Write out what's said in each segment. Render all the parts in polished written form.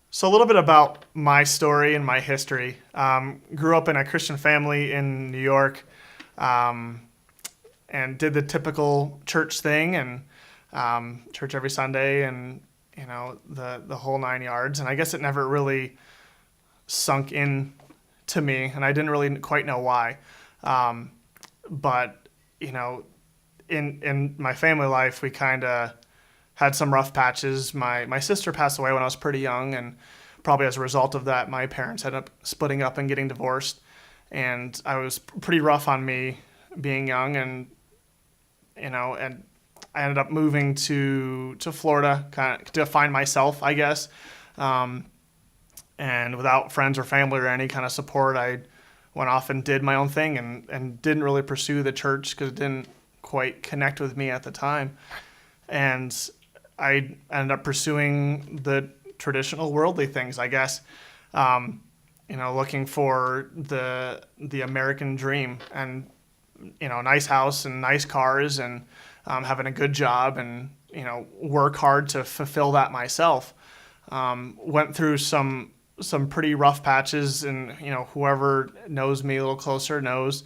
So a little bit about my story and my history. Grew up in a Christian family in New York, um, and did the typical church thing and church every Sunday, and the whole 9 yards. And I guess it never really sunk in to me, and I didn't really quite know why. Um, but you know, in my family life, we kind of had some rough patches. My sister passed away when I was pretty young, and probably as a result of that, my parents ended up splitting up and getting divorced. And I was pretty rough on me being young, and I ended up moving to Florida kind of to find myself, I guess. Um, and without friends or family or any kind of support, I went off and did my own thing, and didn't really pursue the church because it didn't quite connect with me at the time. And I ended up pursuing the traditional worldly things, I guess. Um, Looking for the American dream, and nice house and nice cars, and having a good job, and work hard to fulfill that myself. Went through some pretty rough patches, and whoever knows me a little closer knows,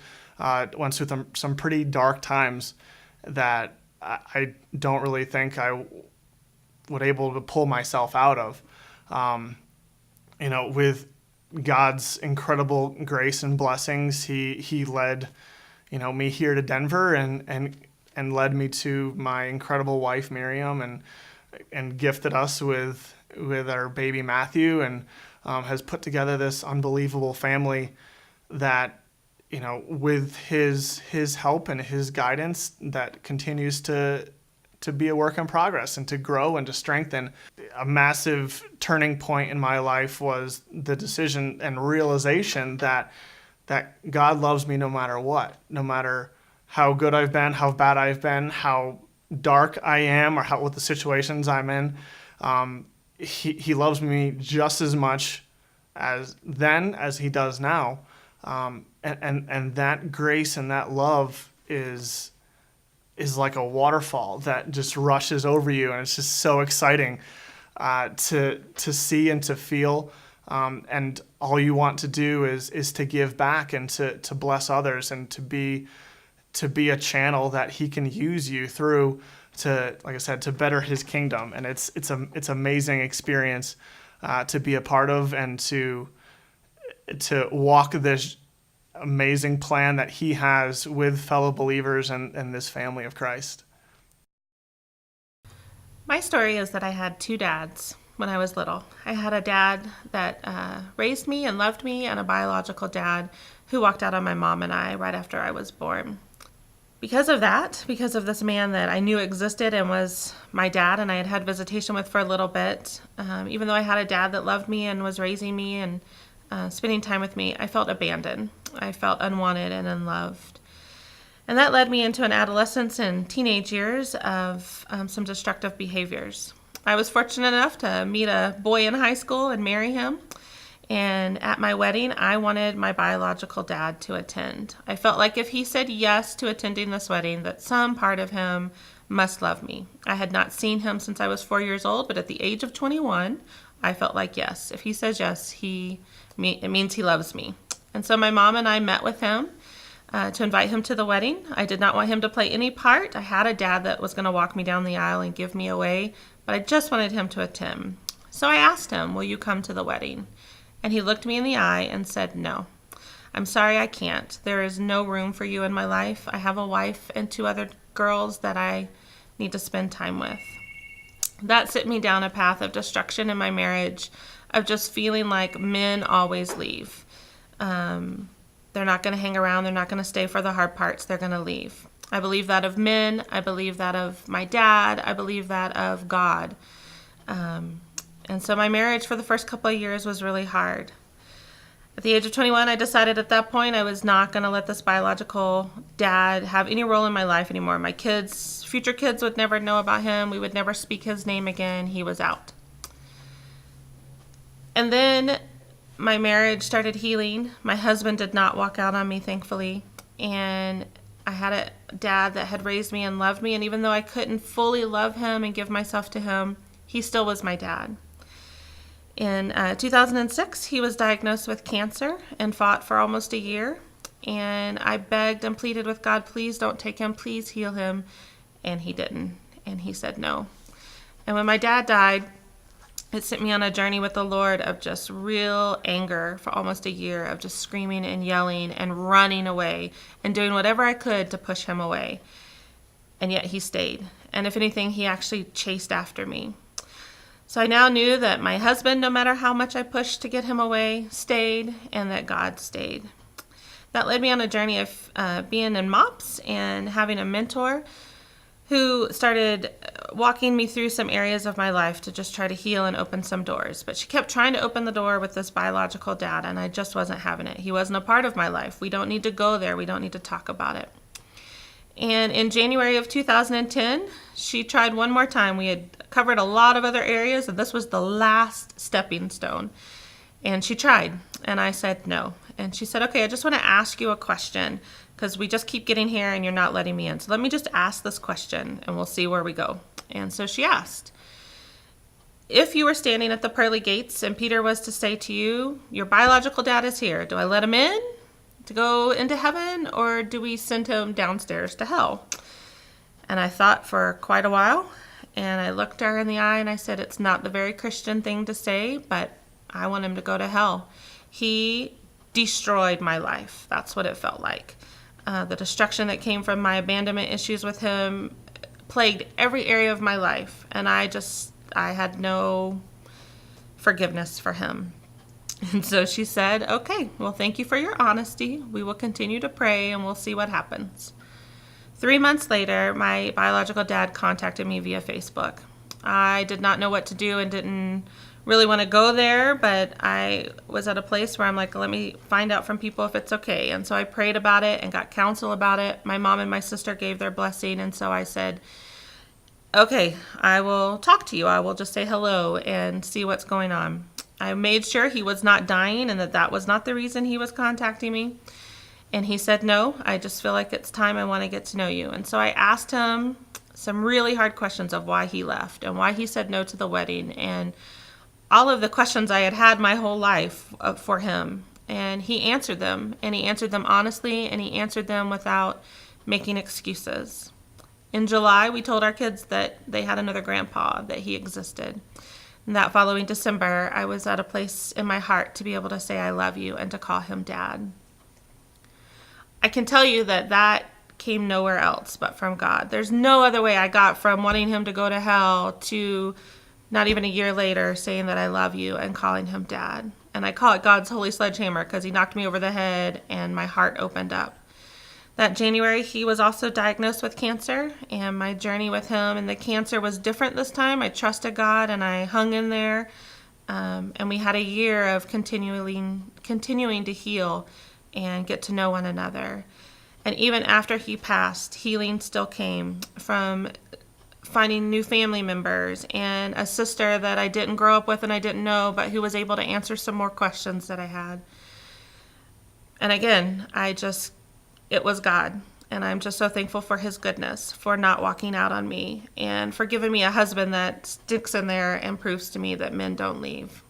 went through some pretty dark times that I don't really think I would able to pull myself out of. With God's incredible grace and blessings, He led me here to Denver, and led me to my incredible wife Miriam, and gifted us with our baby Matthew, and has put together this unbelievable family that, with his help and his guidance, that continues to be a work in progress and to grow and to strengthen. A massive turning point in my life was the decision and realization that God loves me no matter what, no matter how good I've been, how bad I've been, how dark I am, or what the situations I'm in. He loves me just as much as then as He does now. And that grace and that love is like a waterfall that just rushes over you, and it's just so exciting to see and to feel. And all you want to do is to give back, and to bless others, and to be a channel that He can use you through to, like I said, to better His kingdom. And it's amazing experience to be a part of, and to walk this amazing plan that He has with fellow believers and this family of Christ. My story is that I had two dads when I was little. I had a dad that raised me and loved me, and a biological dad who walked out on my mom and I right after I was born. Because of this man that I knew existed and was my dad, and I had had visitation with for a little bit, even though I had a dad that loved me and was raising me and spending time with me, I felt abandoned. I felt unwanted and unloved. And that led me into an adolescence and teenage years of some destructive behaviors. I was fortunate enough to meet a boy in high school and marry him. And at my wedding, I wanted my biological dad to attend. I felt like if he said yes to attending this wedding, that some part of him must love me. I had not seen him since I was 4 years old, but at the age of 21, I felt like yes. If he says yes, it means he loves me. And so my mom and I met with him to invite him to the wedding. I did not want him to play any part. I had a dad that was going to walk me down the aisle and give me away, but I just wanted him to attend. So I asked him, "Will you come to the wedding?" And he looked me in the eye and said, "No. I'm sorry, I can't. There is no room for you in my life. I have a wife and two other girls that I need to spend time with." That sent me down a path of destruction in my marriage, of just feeling like men always leave. They're not going to hang around. They're not going to stay for the hard parts. They're going to leave. I believe that of men. I believe that of my dad. I believe that of God. And so my marriage for the first couple of years was really hard. At the age of 21, I decided at that point I was not going to let this biological dad have any role in my life anymore. My kids, future kids, would never know about him. We would never speak his name again. He was out. And then my marriage started healing. My husband did not walk out on me, thankfully. And I had a dad that had raised me and loved me. And even though I couldn't fully love him and give myself to him, he still was my dad. In 2006, he was diagnosed with cancer and fought for almost a year. And I begged and pleaded with God, please don't take him, please heal him. And he didn't. And he said no. And when my dad died, it sent me on a journey with the Lord of just real anger for almost a year, of just screaming and yelling and running away and doing whatever I could to push him away. And yet he stayed. And if anything, he actually chased after me. So I now knew that my husband, no matter how much I pushed to get him away, stayed, and that God stayed. That led me on a journey of being in MOPS and having a mentor who started walking me through some areas of my life to just try to heal and open some doors. But she kept trying to open the door with this biological dad, and I just wasn't having it. He wasn't a part of my life. We don't need to go there. We don't need to talk about it. And in January of 2010, she tried one more time. We had covered a lot of other areas, and this was the last stepping stone. And she tried, and I said no. And she said, okay, I just want to ask you a question because we just keep getting here and you're not letting me in. So let me just ask this question and we'll see where we go. And so she asked, if you were standing at the pearly gates and Peter was to say to you, your biological dad is here, do I let him in to go into heaven or do we send him downstairs to hell? And I thought for quite a while, and I looked her in the eye and I said, it's not the very Christian thing to say, but I want him to go to hell. He destroyed my life. That's what it felt like. The destruction that came from my abandonment issues with him plagued every area of my life. And I had no forgiveness for him. And so she said, okay, well, thank you for your honesty. We will continue to pray and we'll see what happens. 3 months later, my biological dad contacted me via Facebook. I did not know what to do and didn't really want to go there, but I was at a place where I'm like, let me find out from people if it's okay. And so I prayed about it and got counsel about it. My mom and my sister gave their blessing, and so I said, okay, I will talk to you. I will just say hello and see what's going on. I made sure he was not dying and that was not the reason he was contacting me. And he said, no, I just feel like it's time. I want to get to know you. And so I asked him some really hard questions of why he left and why he said no to the wedding and all of the questions I had had my whole life for him. And he answered them, and he answered them honestly, and he answered them without making excuses. In July, we told our kids that they had another grandpa, that he existed. And that following December, I was at a place in my heart to be able to say I love you and to call him Dad. I can tell you that came nowhere else but from God. There's no other way I got from wanting him to go to hell to not even a year later saying that I love you and calling him Dad. And I call it God's holy sledgehammer because he knocked me over the head and my heart opened up. That January, he was also diagnosed with cancer, and my journey with him and the cancer was different this time. I trusted God and I hung in there, and we had a year of continuing to heal and get to know one another. And even after he passed, healing still came from finding new family members and a sister that I didn't grow up with and I didn't know, but who was able to answer some more questions that I had. And again, it was God. And I'm just so thankful for his goodness, for not walking out on me, and for giving me a husband that sticks in there and proves to me that men don't leave.